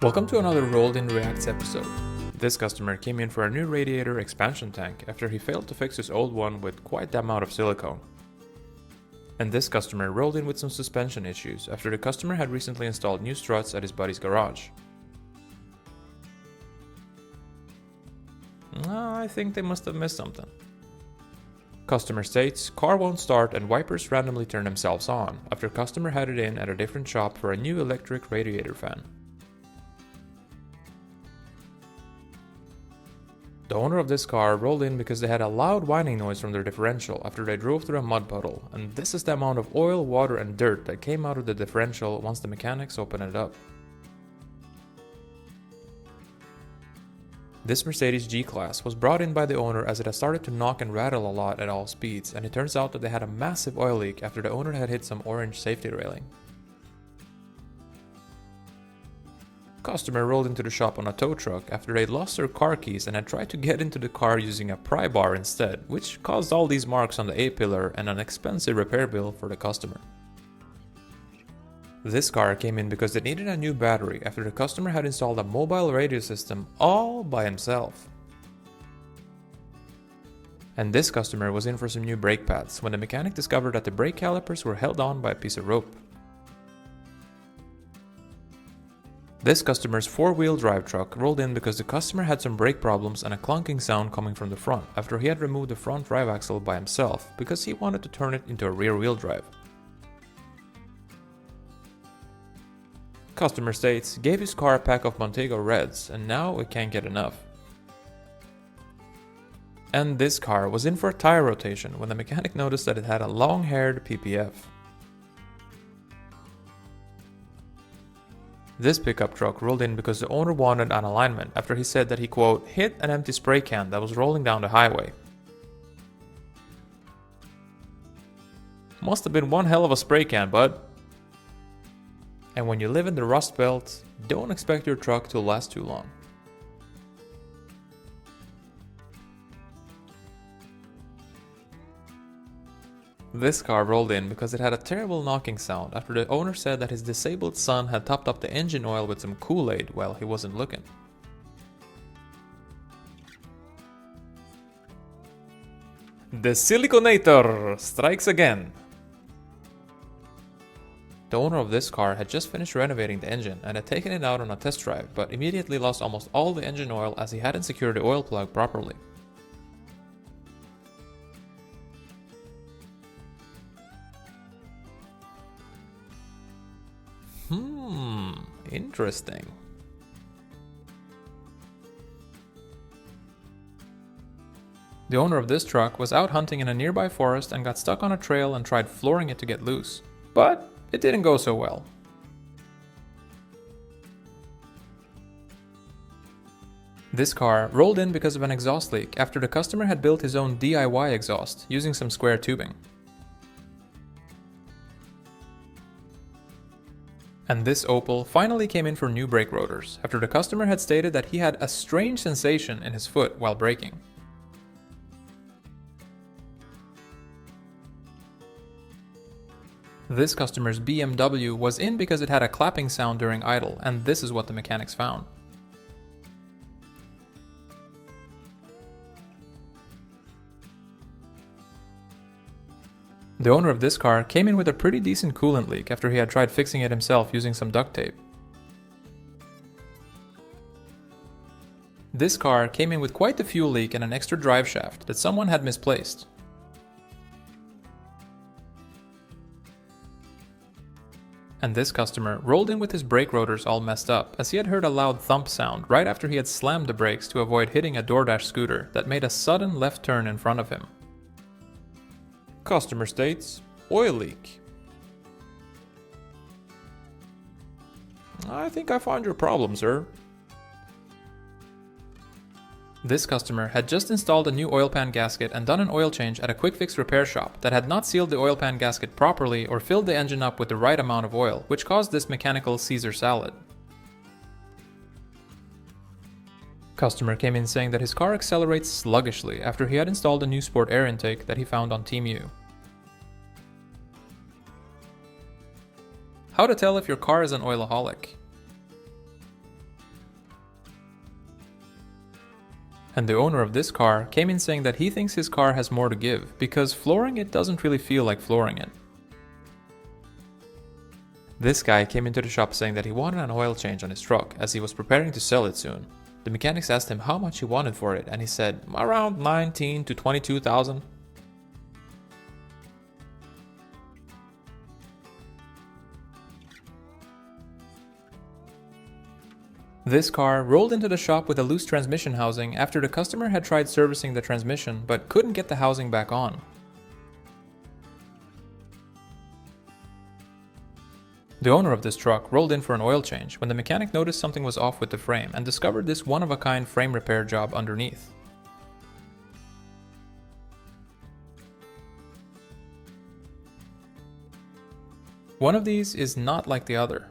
Welcome to another Rolled in Reacts episode. This customer came in for a new radiator expansion tank after he failed to fix his old one with quite the amount of silicone. And this customer rolled in with some suspension issues after the customer had recently installed new struts at his buddy's garage. I think they must have missed something. Customer states car won't start and wipers randomly turn themselves on after customer had it in at a different shop for a new electric radiator fan. The owner of this car rolled in because they had a loud whining noise from their differential after they drove through a mud puddle, and this is the amount of oil, water and dirt that came out of the differential once the mechanics opened it up. This Mercedes G-Class was brought in by the owner as it had started to knock and rattle a lot at all speeds, and it turns out that they had a massive oil leak after the owner had hit some orange safety railing. Customer rolled into the shop on a tow truck after they lost their car keys and had tried to get into the car using a prybar instead, which caused all these marks on the A-pillar and an expensive repair bill for the customer. This car came in because it needed a new battery after the customer had installed a mobile radio system all by himself. And this customer was in for some new brake pads when the mechanic discovered that the brake calipers were held on by a piece of rope. This customer's four-wheel drive truck rolled in because the customer had some brake problems and a clunking sound coming from the front after he had removed the front drive axle by himself because he wanted to turn it into a rear-wheel drive. Customer states gave his car a pack of Montego Reds and now it can't get enough. And this car was in for a tire rotation when the mechanic noticed that it had a long-haired PPF. This pickup truck rolled in because the owner wanted an alignment after he said that he quote, hit an empty spray can that was rolling down the highway. Must have been one hell of a spray can, bud. And when you live in the Rust Belt, don't expect your truck to last too long. This car rolled in because it had a terrible knocking sound after the owner said that his disabled son had topped up the engine oil with some Kool-Aid while he wasn't looking. The Siliconator strikes again. The owner of this car had just finished renovating the engine and had taken it out on a test drive, but immediately lost almost all the engine oil as he hadn't secured the oil plug properly. Interesting. The owner of this truck was out hunting in a nearby forest and got stuck on a trail and tried flooring it to get loose, but it didn't go so well. This car rolled in because of an exhaust leak after the customer had built his own DIY exhaust using some square tubing. And this Opel finally came in for new brake rotors after the customer had stated that he had a strange sensation in his foot while braking. This customer's BMW was in because it had a clapping sound during idle, and this is what the mechanics found. The owner of this car came in with a pretty decent coolant leak after he had tried fixing it himself using some duct tape. This car came in with quite the fuel leak and an extra driveshaft that someone had misplaced. And this customer rolled in with his brake rotors all messed up as he had heard a loud thump sound right after he had slammed the brakes to avoid hitting a DoorDash scooter that made a sudden left turn in front of him. Customer states, oil leak. I think I found your problem, sir. This customer had just installed a new oil pan gasket and done an oil change at a quick fix repair shop that had not sealed the oil pan gasket properly or filled the engine up with the right amount of oil, which caused this mechanical Caesar salad. Customer came in saying that his car accelerates sluggishly after he had installed a new sport air intake that he found on Temu. How to tell if your car is an oilaholic. And the owner of this car came in saying that he thinks his car has more to give, because flooring it doesn't really feel like flooring it. This guy came into the shop saying that he wanted an oil change on his truck as he was preparing to sell it soon. The mechanics asked him how much he wanted for it, and he said around 19 to 22,000. This car rolled into the shop with a loose transmission housing after the customer had tried servicing the transmission but couldn't get the housing back on. The owner of this truck rolled in for an oil change when the mechanic noticed something was off with the frame and discovered this one-of-a-kind frame repair job underneath. One of these is not like the other.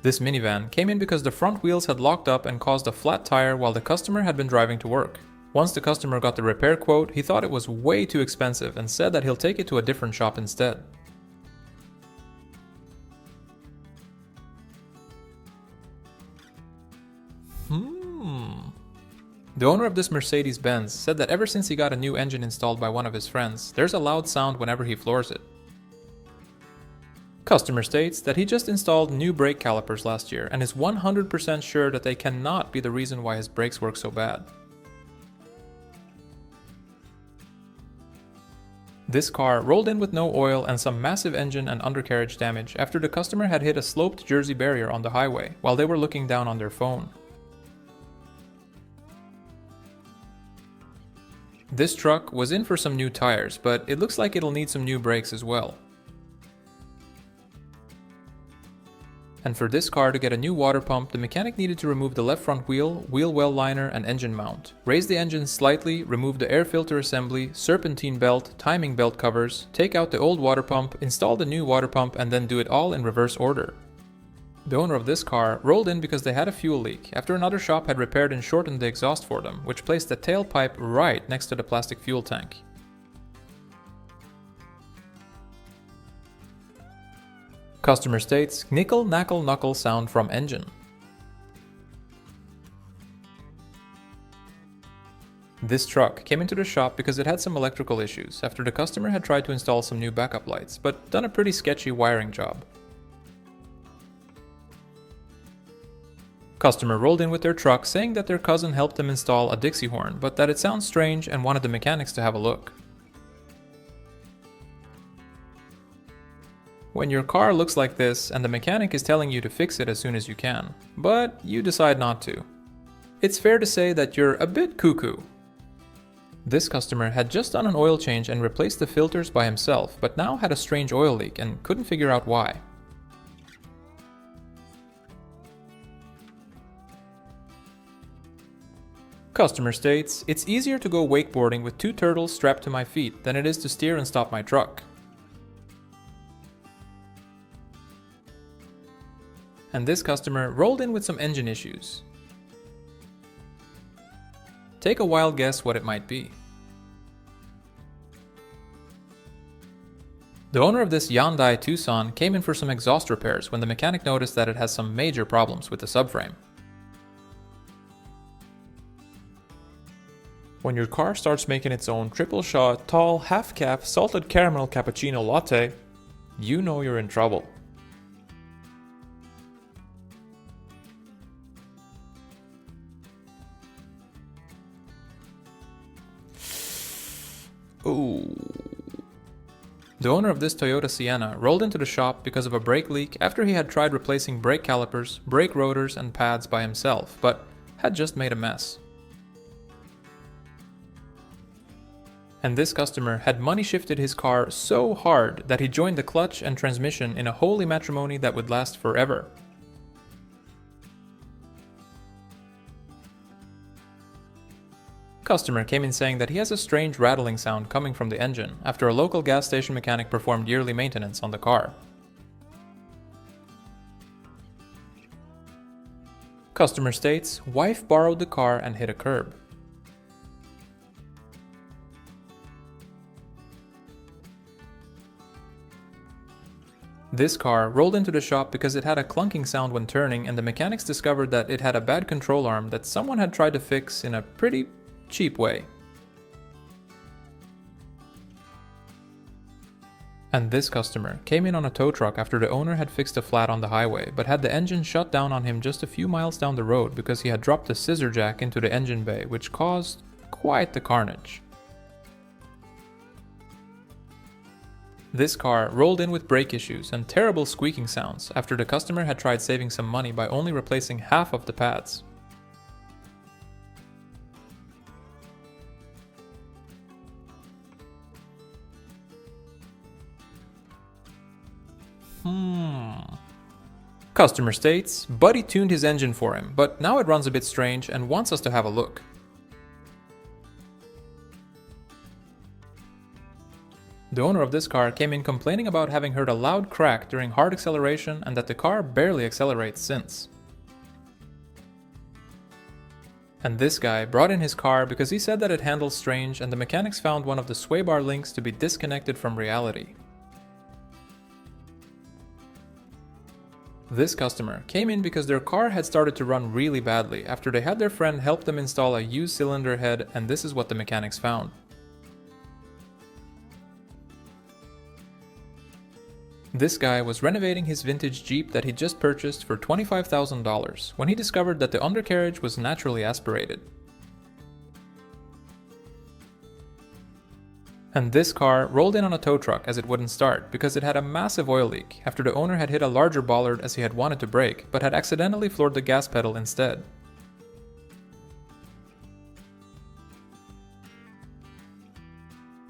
This minivan came in because the front wheels had locked up and caused a flat tire while the customer had been driving to work. Once the customer got the repair quote, he thought it was way too expensive and said that he'll take it to a different shop instead. The owner of this Mercedes-Benz said that ever since he got a new engine installed by one of his friends, there's a loud sound whenever he floors it. Customer states that he just installed new brake calipers last year and is 100% sure that they cannot be the reason why his brakes work so bad. This car rolled in with no oil and some massive engine and undercarriage damage after the customer had hit a sloped Jersey barrier on the highway while they were looking down on their phone. This truck was in for some new tires, but it looks like it'll need some new brakes as well. And for this car to get a new water pump, the mechanic needed to remove the left front wheel well liner and engine mount, raise the engine slightly, remove the air filter assembly, serpentine belt, timing belt covers, take out the old water pump, install the new water pump, and then do it all in reverse order. The owner of this car rolled in because they had a fuel leak after another shop had repaired and shortened the exhaust for them, which placed the tailpipe right next to the plastic fuel tank. Customer states, knickle knackle knuckle sound from engine. This truck came into the shop because it had some electrical issues after the customer had tried to install some new backup lights, but done a pretty sketchy wiring job. Customer rolled in with their truck saying that their cousin helped them install a Dixie horn, but that it sounds strange and wanted the mechanics to have a look. When your car looks like this and the mechanic is telling you to fix it as soon as you can, but you decide not to, it's fair to say that you're a bit cuckoo. This customer had just done an oil change and replaced the filters by himself, but now had a strange oil leak and couldn't figure out why. Customer states, it's easier to go wakeboarding with two turtles strapped to my feet than it is to steer and stop my truck. And this customer rolled in with some engine issues. Take a wild guess what it might be. The owner of this Hyundai Tucson came in for some exhaust repairs when the mechanic noticed that it has some major problems with the subframe. When your car starts making its own triple shot, tall, half-cap, salted caramel cappuccino latte, you know you're in trouble. Ooh. The owner of this Toyota Sienna rolled into the shop because of a brake leak after he had tried replacing brake calipers, brake rotors, and pads by himself, but had just made a mess. And this customer had money shifted his car so hard that he joined the clutch and transmission in a holy matrimony that would last forever. Customer came in saying that he has a strange rattling sound coming from the engine after a local gas station mechanic performed yearly maintenance on the car. Customer states, wife borrowed the car and hit a curb. This car rolled into the shop because it had a clunking sound when turning, and the mechanics discovered that it had a bad control arm that someone had tried to fix in a pretty cheap way. And this customer came in on a tow truck after the owner had fixed a flat on the highway, but had the engine shut down on him just a few miles down the road because he had dropped a scissor jack into the engine bay, which caused quite the carnage. This car rolled in with brake issues and terrible squeaking sounds after the customer had tried saving some money by only replacing half of the pads. Customer states, Buddy tuned his engine for him, but now it runs a bit strange and wants us to have a look. The owner of this car came in complaining about having heard a loud crack during hard acceleration and that the car barely accelerates since. And this guy brought in his car because he said that it handles strange and the mechanics found one of the sway bar links to be disconnected from reality. This customer came in because their car had started to run really badly after they had their friend help them install a used cylinder head, and this is what the mechanics found. This guy was renovating his vintage Jeep that he just purchased for $25,000 when he discovered that the undercarriage was naturally aspirated. And this car rolled in on a tow truck as it wouldn't start because it had a massive oil leak after the owner had hit a larger bollard as he had wanted to brake, but had accidentally floored the gas pedal instead.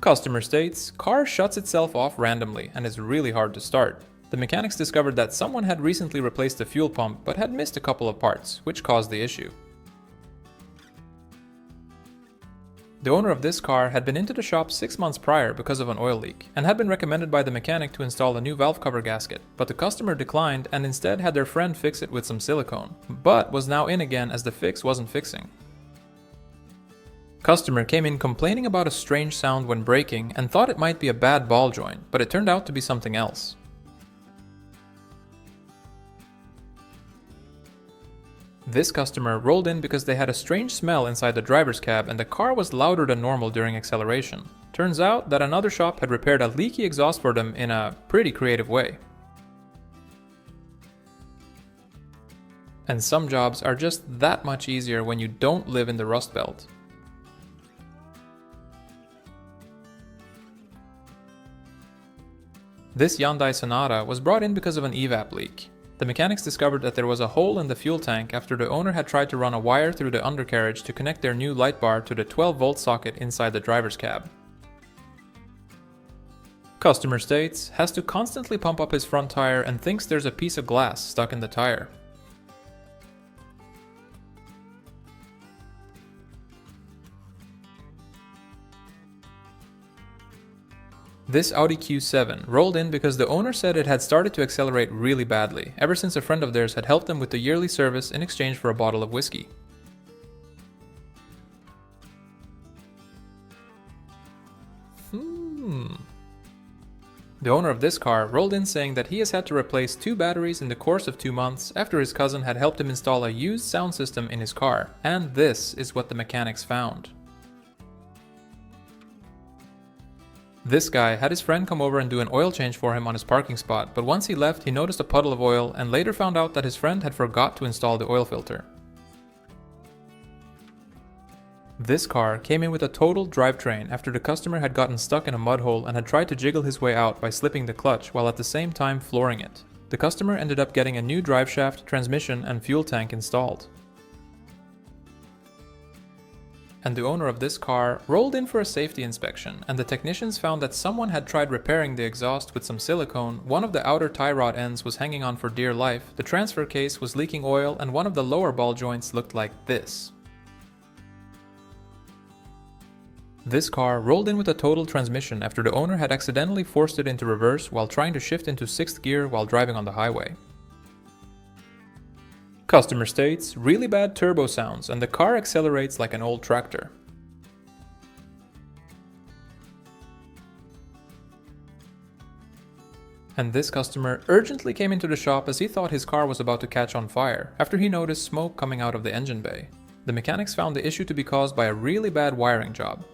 Customer states, car shuts itself off randomly and is really hard to start. The mechanics discovered that someone had recently replaced the fuel pump but had missed a couple of parts, which caused the issue. The owner of this car had been into the shop 6 months prior because of an oil leak, and had been recommended by the mechanic to install a new valve cover gasket, but the customer declined and instead had their friend fix it with some silicone, but was now in again as the fix wasn't fixing. Customer came in complaining about a strange sound when braking and thought it might be a bad ball joint, but it turned out to be something else. This customer rolled in because they had a strange smell inside the driver's cab and the car was louder than normal during acceleration. Turns out that another shop had repaired a leaky exhaust for them in a pretty creative way. And some jobs are just that much easier when you don't live in the Rust Belt. This Hyundai Sonata was brought in because of an evap leak. The mechanics discovered that there was a hole in the fuel tank after the owner had tried to run a wire through the undercarriage to connect their new light bar to the 12-volt socket inside the driver's cab. Customer states, has to constantly pump up his front tire and thinks there's a piece of glass stuck in the tire. This Audi Q7 rolled in because the owner said it had started to accelerate really badly, ever since a friend of theirs had helped them with the yearly service in exchange for a bottle of whiskey. The owner of this car rolled in saying that he has had to replace 2 batteries in the course of 2 months after his cousin had helped him install a used sound system in his car, and this is what the mechanics found. This guy had his friend come over and do an oil change for him on his parking spot, but once he left he noticed a puddle of oil and later found out that his friend had forgot to install the oil filter. This car came in with a total drivetrain after the customer had gotten stuck in a mud hole and had tried to jiggle his way out by slipping the clutch while at the same time flooring it. The customer ended up getting a new driveshaft, transmission and fuel tank installed. And the owner of this car rolled in for a safety inspection, and the technicians found that someone had tried repairing the exhaust with some silicone, one of the outer tie rod ends was hanging on for dear life, the transfer case was leaking oil, and one of the lower ball joints looked like this. This car rolled in with a total transmission after the owner had accidentally forced it into reverse while trying to shift into 6th gear while driving on the highway. Customer states, really bad turbo sounds and the car accelerates like an old tractor. And this customer urgently came into the shop as he thought his car was about to catch on fire after he noticed smoke coming out of the engine bay. The mechanics found the issue to be caused by a really bad wiring job.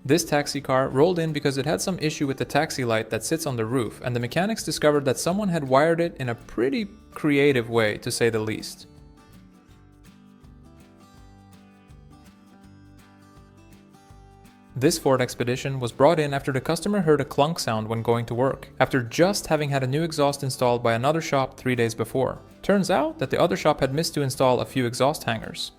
This taxi car rolled in because it had some issue with the taxi light that sits on the roof, and the mechanics discovered that someone had wired it in a pretty creative way, to say the least. This Ford Expedition was brought in after the customer heard a clunk sound when going to work, after just having had a new exhaust installed by another shop 3 days before. Turns out that the other shop had missed to install a few exhaust hangers.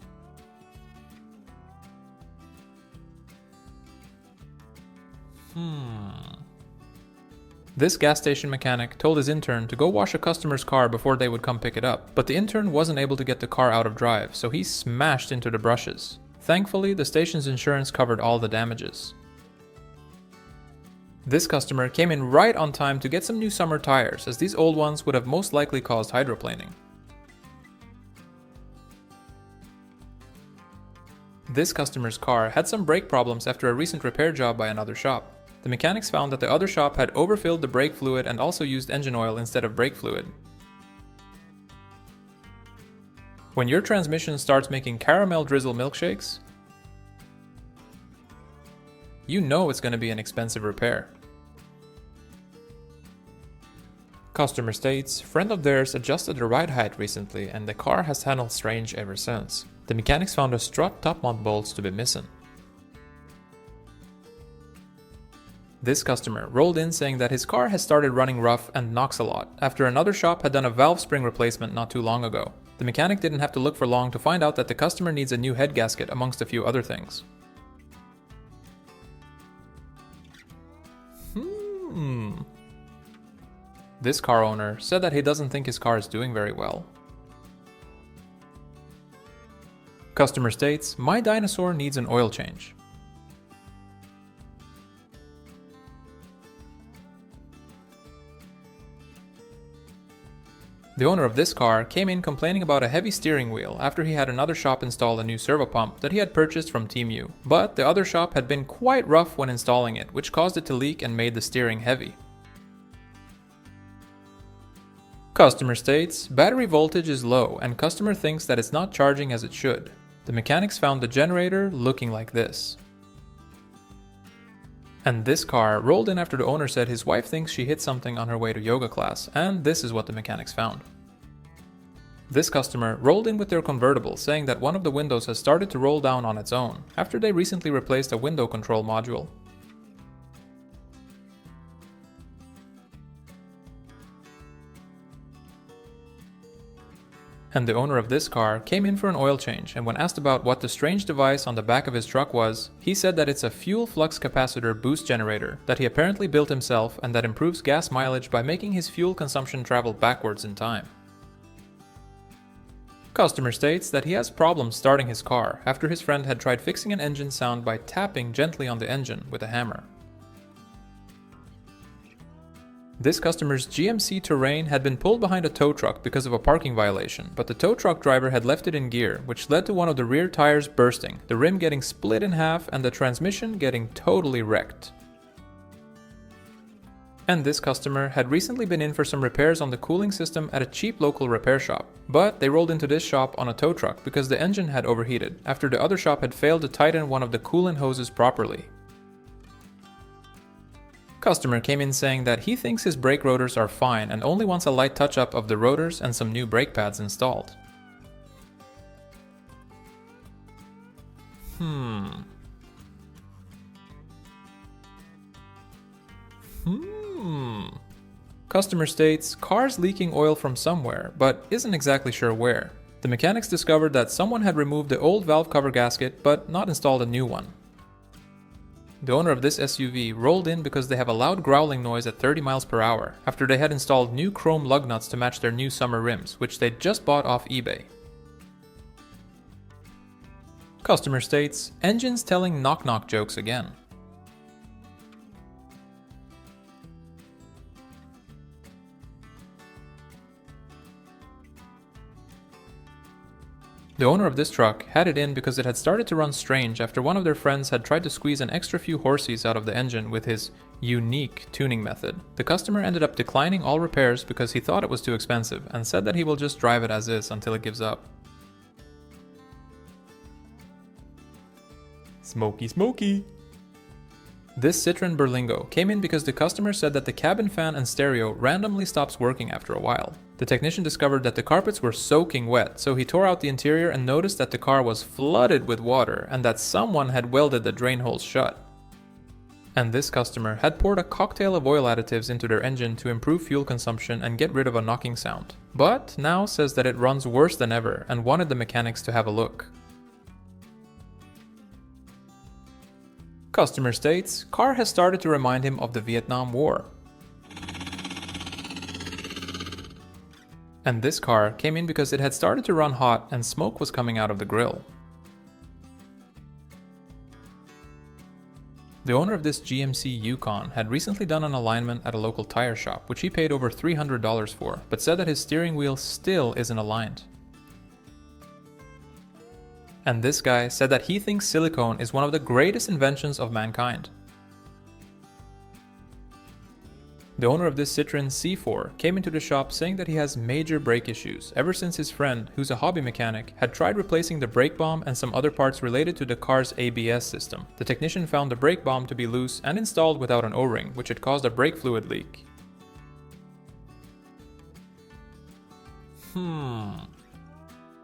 This gas station mechanic told his intern to go wash a customer's car before they would come pick it up, but the intern wasn't able to get the car out of drive, so he smashed into the brushes. Thankfully, the station's insurance covered all the damages. This customer came in right on time to get some new summer tires, as these old ones would have most likely caused hydroplaning. This customer's car had some brake problems after a recent repair job by another shop. The mechanics found that the other shop had overfilled the brake fluid and also used engine oil instead of brake fluid. When your transmission starts making caramel drizzle milkshakes, you know it's going to be an expensive repair. Customerstates, friend of theirs adjusted the ride height recently and the car has handled strange ever since. The mechanics found a strut top mount bolts to be missing. This customer rolled in saying that his car has started running rough and knocks a lot, after another shop had done a valve spring replacement not too long ago. The mechanic didn't have to look for long to find out that the customer needs a new head gasket amongst a few other things. This car owner said that he doesn't think his car is doing very well. Customer states, "My dinosaur needs an oil change." The owner of this car came in complaining about a heavy steering wheel after he had another shop install a new servo pump that he had purchased from Team U, but the other shop had been quite rough when installing it, which caused it to leak and made the steering heavy. Customer states, battery voltage is low and customer thinks that it's not charging as it should. The mechanics found the generator looking like this. And this car rolled in after the owner said his wife thinks she hit something on her way to yoga class, and this is what the mechanics found. This customer rolled in with their convertible saying that one of the windows has started to roll down on its own after they recently replaced a window control module. And the owner of this car came in for an oil change, and when asked about what the strange device on the back of his truck was, he said that it's a fuel flux capacitor boost generator that he apparently built himself and that improves gas mileage by making his fuel consumption travel backwards in time. Customer states that he has problems starting his car after his friend had tried fixing an engine sound by tapping gently on the engine with a hammer. This customer's GMC Terrain had been pulled behind a tow truck because of a parking violation, but the tow truck driver had left it in gear, which led to one of the rear tires bursting, the rim getting split in half, and the transmission getting totally wrecked. And this customer had recently been in for some repairs on the cooling system at a cheap local repair shop, but they rolled into this shop on a tow truck because the engine had overheated after the other shop had failed to tighten one of the coolant hoses properly. Customer came in saying that he thinks his brake rotors are fine and only wants a light touch-up of the rotors and some new brake pads installed. Customer states, car's leaking oil from somewhere, but isn't exactly sure where. The mechanics discovered that someone had removed the old valve cover gasket but not installed a new one. The owner of this SUV rolled in because they have a loud growling noise at 30 miles per hour after they had installed new chrome lug nuts to match their new summer rims, which they just bought off eBay. Customer states, engines telling knock-knock jokes again. The owner of this truck had it in because it had started to run strange after one of their friends had tried to squeeze an extra few horses out of the engine with his unique tuning method. The customer ended up declining all repairs because he thought it was too expensive and said that he will just drive it as is until it gives up. Smoky smoky! This Citroen Berlingo came in because the customer said that the cabin fan and stereo randomly stops working after a while. The technician discovered that the carpets were soaking wet, so he tore out the interior and noticed that the car was flooded with water and that someone had welded the drain holes shut. And this customer had poured a cocktail of oil additives into their engine to improve fuel consumption and get rid of a knocking sound, but now says that it runs worse than ever and wanted the mechanics to have a look. Customer states, car has started to remind him of the Vietnam War. And this car came in because it had started to run hot and smoke was coming out of the grill. The owner of this GMC Yukon had recently done an alignment at a local tire shop, which he paid over $300 for, but said that his steering wheel still isn't aligned. And this guy said that he thinks silicone is one of the greatest inventions of mankind. The owner of this Citroen C4 came into the shop saying that he has major brake issues ever since his friend, who's a hobby mechanic, had tried replacing the brake bomb and some other parts related to the car's ABS system. The technician found the brake bomb to be loose and installed without an O-ring, which had caused a brake fluid leak.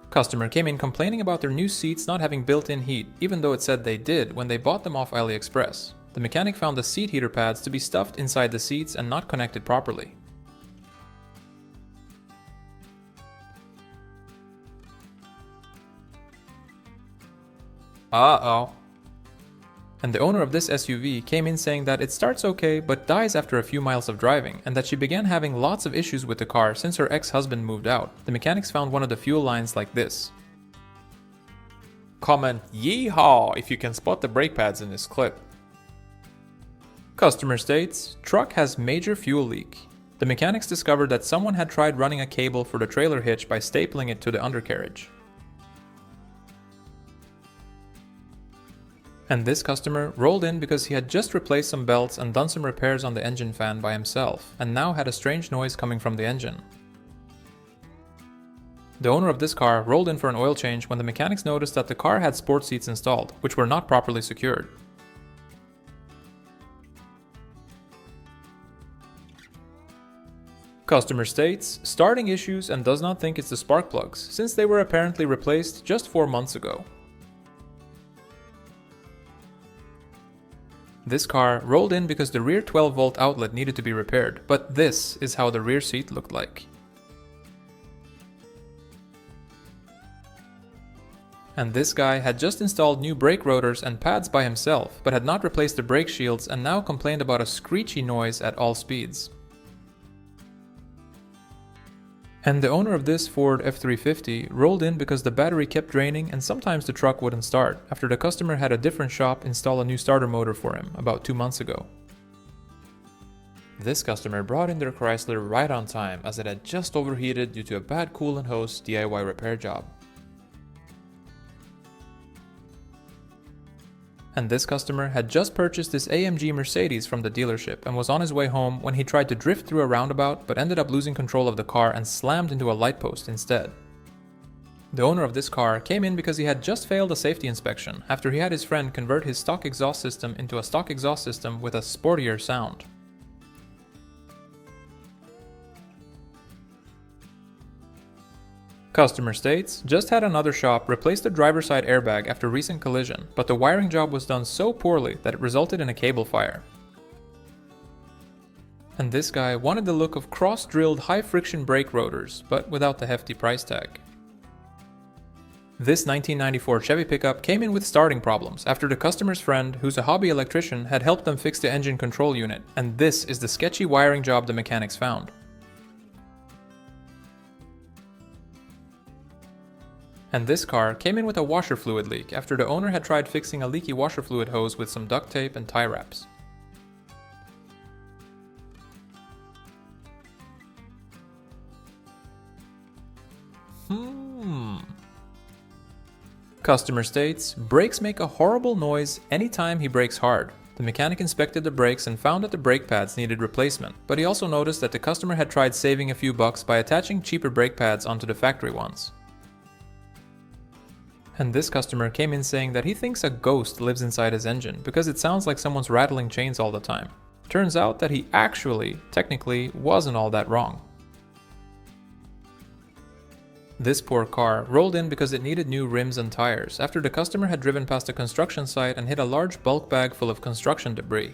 Customer came in complaining about their new seats not having built-in heat, even though it said they did when they bought them off AliExpress. The mechanic found the seat heater pads to be stuffed inside the seats and not connected properly. Uh-oh. And the owner of this SUV came in saying that it starts okay but dies after a few miles of driving, and that she began having lots of issues with the car since her ex-husband moved out. The mechanics found one of the fuel lines like this. Comment yeehaw if you can spot the brake pads in this clip. Customer states, truck has major fuel leak. The mechanics discovered that someone had tried running a cable for the trailer hitch by stapling it to the undercarriage. And this customer rolled in because he had just replaced some belts and done some repairs on the engine fan by himself, and now had a strange noise coming from the engine. The owner of this car rolled in for an oil change when the mechanics noticed that the car had sport seats installed, which were not properly secured. Customer states, starting issues and does not think it's the spark plugs, since they were apparently replaced just 4 months ago. This car rolled in because the rear 12-volt outlet needed to be repaired, but this is how the rear seat looked like. And this guy had just installed new brake rotors and pads by himself, but had not replaced the brake shields and now complained about a screechy noise at all speeds. And the owner of this Ford F350 rolled in because the battery kept draining and sometimes the truck wouldn't start, after the customer had a different shop install a new starter motor for him about 2 months ago. This customer brought in their Chrysler right on time as it had just overheated due to a bad coolant hose DIY repair job. And this customer had just purchased this AMG Mercedes from the dealership and was on his way home when he tried to drift through a roundabout but ended up losing control of the car and slammed into a light post instead. The owner of this car came in because he had just failed a safety inspection after he had his friend convert his stock exhaust system into a stock exhaust system with a sportier sound. Customer states, just had another shop replace the driver's side airbag after recent collision, but the wiring job was done so poorly that it resulted in a cable fire. And this guy wanted the look of cross-drilled high-friction brake rotors, but without the hefty price tag. This 1994 Chevy pickup came in with starting problems after the customer's friend, who's a hobby electrician, had helped them fix the engine control unit, and this is the sketchy wiring job the mechanics found. And this car came in with a washer fluid leak after the owner had tried fixing a leaky washer fluid hose with some duct tape and tie wraps. Customer states, brakes make a horrible noise anytime he brakes hard. The mechanic inspected the brakes and found that the brake pads needed replacement, but he also noticed that the customer had tried saving a few bucks by attaching cheaper brake pads onto the factory ones. And this customer came in saying that he thinks a ghost lives inside his engine because it sounds like someone's rattling chains all the time. Turns out that he actually, technically, wasn't all that wrong. This poor car rolled in because it needed new rims and tires after the customer had driven past a construction site and hit a large bulk bag full of construction debris.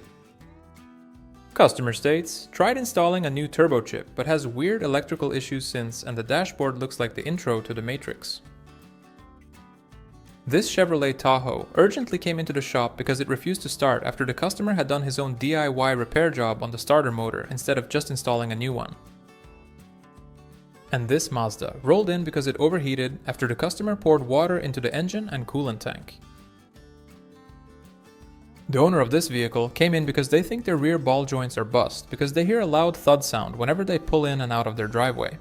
Customer states, tried installing a new turbo chip but has weird electrical issues since, and the dashboard looks like the intro to the Matrix. This Chevrolet Tahoe urgently came into the shop because it refused to start after the customer had done his own DIY repair job on the starter motor instead of just installing a new one. And this Mazda rolled in because it overheated after the customer poured water into the engine and coolant tank. The owner of this vehicle came in because they think their rear ball joints are bust because they hear a loud thud sound whenever they pull in and out of their driveway.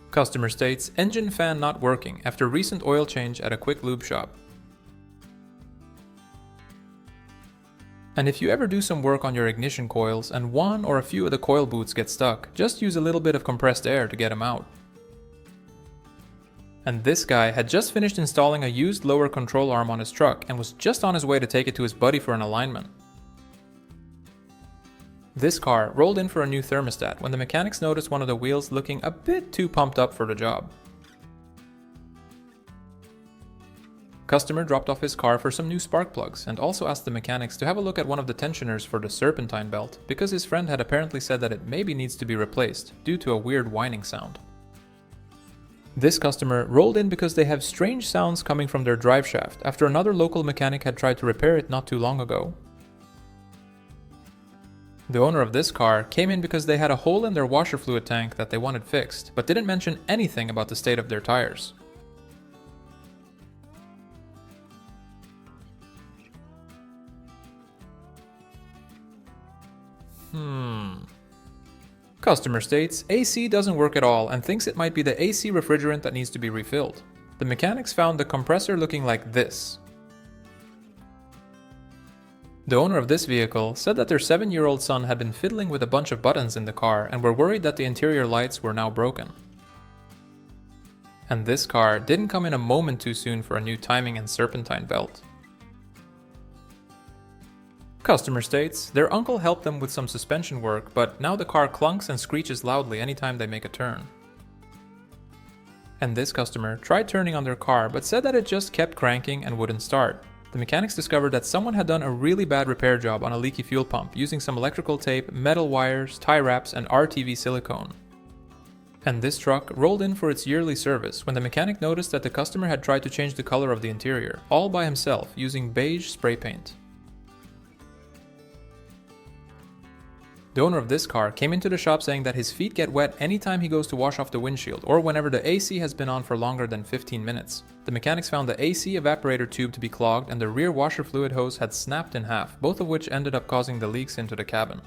Customer states, engine fan not working after recent oil change at a quick lube shop. And if you ever do some work on your ignition coils and one or a few of the coil boots get stuck, just use a little bit of compressed air to get them out. And this guy had just finished installing a used lower control arm on his truck and was just on his way to take it to his buddy for an alignment. This car rolled in for a new thermostat when the mechanics noticed one of the wheels looking a bit too pumped up for the job. Customer dropped off his car for some new spark plugs and also asked the mechanics to have a look at one of the tensioners for the serpentine belt because his friend had apparently said that it maybe needs to be replaced due to a weird whining sound. This customer rolled in because they have strange sounds coming from their driveshaft after another local mechanic had tried to repair it not too long ago. The owner of this car came in because they had a hole in their washer fluid tank that they wanted fixed, but didn't mention anything about the state of their tires. Customer states, AC doesn't work at all and thinks it might be the AC refrigerant that needs to be refilled. The mechanics found the compressor looking like this. The owner of this vehicle said that their 7-year-old son had been fiddling with a bunch of buttons in the car and were worried that the interior lights were now broken. And this car didn't come in a moment too soon for a new timing and serpentine belt. Customer states, their uncle helped them with some suspension work, but now the car clunks and screeches loudly anytime they make a turn. And this customer tried turning on their car but said that it just kept cranking and wouldn't start. The mechanics discovered that someone had done a really bad repair job on a leaky fuel pump using some electrical tape, metal wires, tie wraps, and RTV silicone. And this truck rolled in for its yearly service when the mechanic noticed that the customer had tried to change the color of the interior, all by himself, using beige spray paint. The owner of this car came into the shop saying that his feet get wet anytime he goes to wash off the windshield or whenever the AC has been on for longer than 15 minutes. The mechanics found the AC evaporator tube to be clogged and the rear washer fluid hose had snapped in half, both of which ended up causing the leaks into the cabin.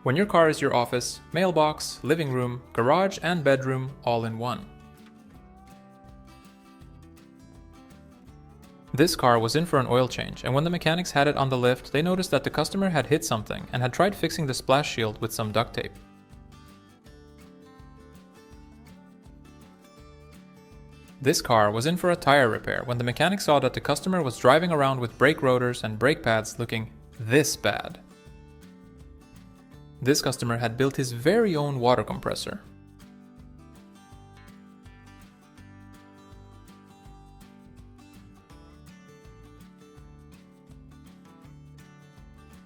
When your car is your office, mailbox, living room, garage, and bedroom all in one. This car was in for an oil change, and when the mechanics had it on the lift, they noticed that the customer had hit something and had tried fixing the splash shield with some duct tape. This car was in for a tire repair when the mechanic saw that the customer was driving around with brake rotors and brake pads looking this bad. This customer had built his very own water compressor.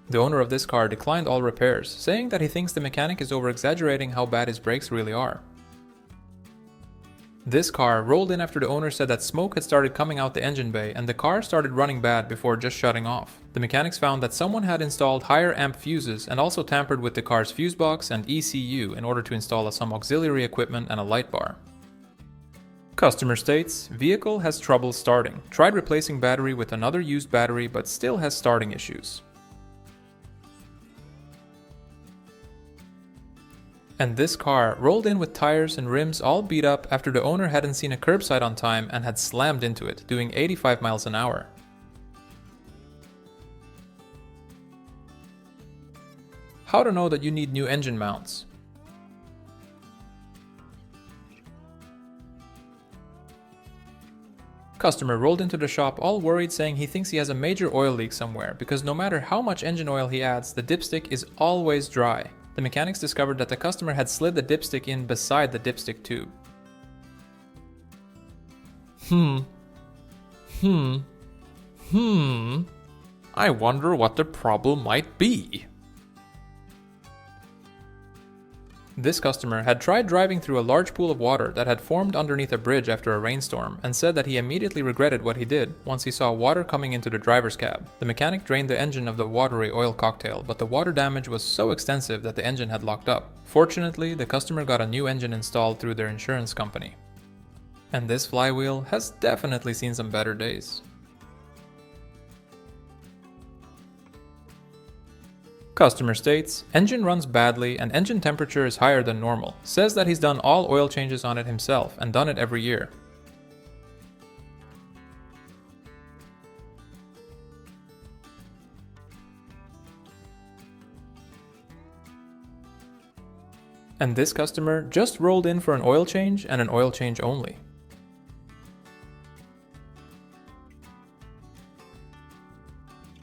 The owner of this car declined all repairs, saying that he thinks the mechanic is over-exaggerating how bad his brakes really are. This car rolled in after the owner said that smoke had started coming out the engine bay and the car started running bad before just shutting off. The mechanics found that someone had installed higher amp fuses and also tampered with the car's fuse box and ECU in order to install some auxiliary equipment and a light bar. Customer states, vehicle has trouble starting. Tried replacing battery with another used battery but still has starting issues. And this car rolled in with tires and rims all beat up after the owner hadn't seen a curbside on time and had slammed into it, doing 85 miles an hour. How to know that you need new engine mounts. Customer rolled into the shop all worried, saying he thinks he has a major oil leak somewhere because no matter how much engine oil he adds, the dipstick is always dry. The mechanics discovered that the customer had slid the dipstick in beside the dipstick tube. I wonder what the problem might be. This customer had tried driving through a large pool of water that had formed underneath a bridge after a rainstorm and said that he immediately regretted what he did once he saw water coming into the driver's cab. The mechanic drained the engine of the watery oil cocktail, but the water damage was so extensive that the engine had locked up. Fortunately, the customer got a new engine installed through their insurance company. And this flywheel has definitely seen some better days. Customer states, engine runs badly and engine temperature is higher than normal. Says that he's done all oil changes on it himself and done it every year. And this customer just rolled in for an oil change and an oil change only.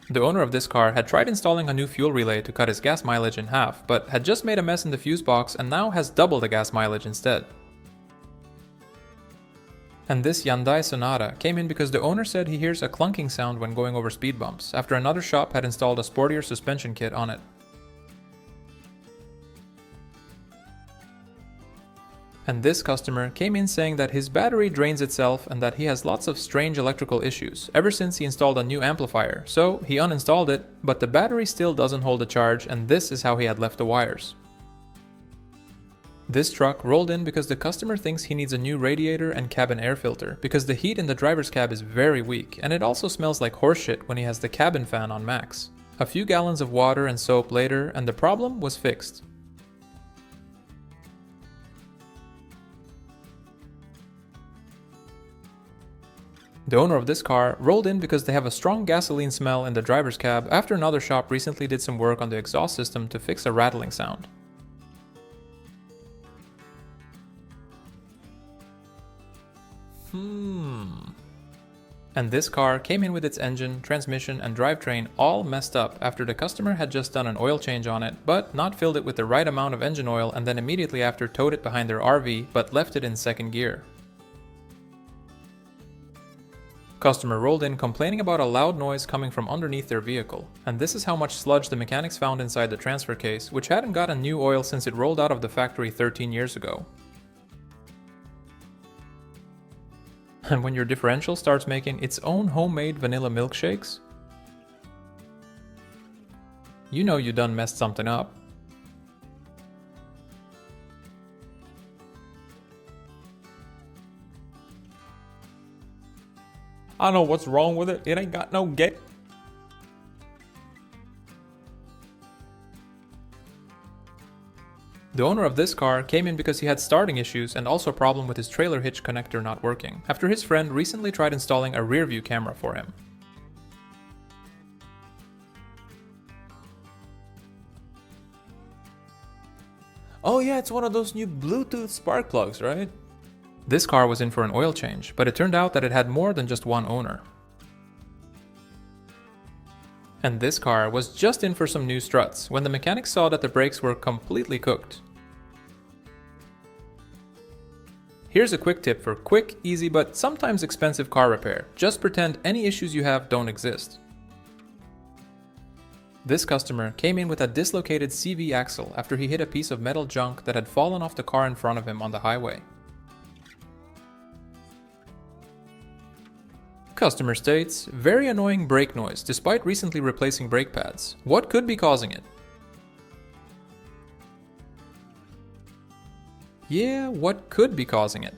The owner of this car had tried installing a new fuel relay to cut his gas mileage in half, but had just made a mess in the fuse box and now has double the gas mileage instead. And this Hyundai Sonata came in because the owner said he hears a clunking sound when going over speed bumps, after another shop had installed a sportier suspension kit on it. And this customer came in saying that his battery drains itself and that he has lots of strange electrical issues ever since he installed a new amplifier, so he uninstalled it, but the battery still doesn't hold a charge, and this is how he had left the wires. This truck rolled in because the customer thinks he needs a new radiator and cabin air filter because the heat in the driver's cab is very weak, and it also smells like horseshit when he has the cabin fan on max. A few gallons of water and soap later, and the problem was fixed. The owner of this car rolled in because they have a strong gasoline smell in the driver's cab after another shop recently did some work on the exhaust system to fix a rattling sound. And this car came in with its engine, transmission, and drivetrain all messed up after the customer had just done an oil change on it, but not filled it with the right amount of engine oil and then immediately after towed it behind their RV, but left it in second gear. Customer rolled in complaining about a loud noise coming from underneath their vehicle, and this is how much sludge the mechanics found inside the transfer case, which hadn't gotten new oil since it rolled out of the factory 13 years ago. And when your differential starts making its own homemade vanilla milkshakes, you know you done messed something up. I don't know what's wrong with it. It ain't got no gate. The owner of this car came in because he had starting issues and also a problem with his trailer hitch connector not working, after his friend recently tried installing a rear view camera for him. Oh yeah, it's one of those new Bluetooth spark plugs, right? This car was in for an oil change, but it turned out that it had more than just one owner. And this car was just in for some new struts when the mechanics saw that the brakes were completely cooked. Here's a quick tip for quick, easy, but sometimes expensive car repair. Just pretend any issues you have don't exist. This customer came in with a dislocated CV axle after he hit a piece of metal junk that had fallen off the car in front of him on the highway. Customer states, very annoying brake noise despite recently replacing brake pads. What could be causing it? Yeah, what could be causing it?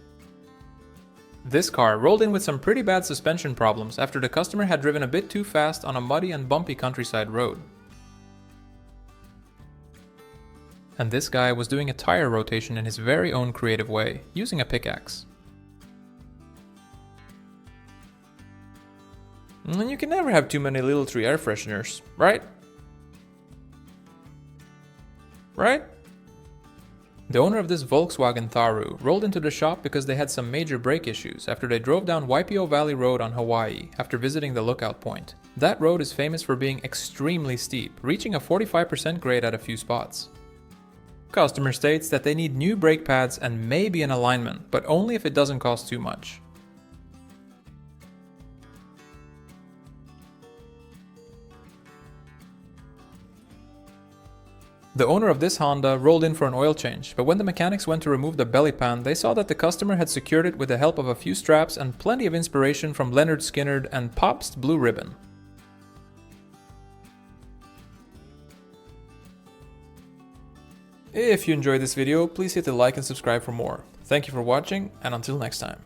This car rolled in with some pretty bad suspension problems after the customer had driven a bit too fast on a muddy and bumpy countryside road. And this guy was doing a tire rotation in his very own creative way, using a pickaxe. And you can never have too many little tree air fresheners, right? Right? The owner of this Volkswagen Tharu rolled into the shop because they had some major brake issues after they drove down Waipio Valley Road on Hawaii after visiting the lookout point. That road is famous for being extremely steep, reaching a 45% grade at a few spots. Customer states that they need new brake pads and maybe an alignment, but only if it doesn't cost too much. The owner of this Honda rolled in for an oil change, but when the mechanics went to remove the belly pan, they saw that the customer had secured it with the help of a few straps and plenty of inspiration from Leonard Skinner and Pop's Blue Ribbon. If you enjoyed this video, please hit the like and subscribe for more. Thank you for watching, and until next time.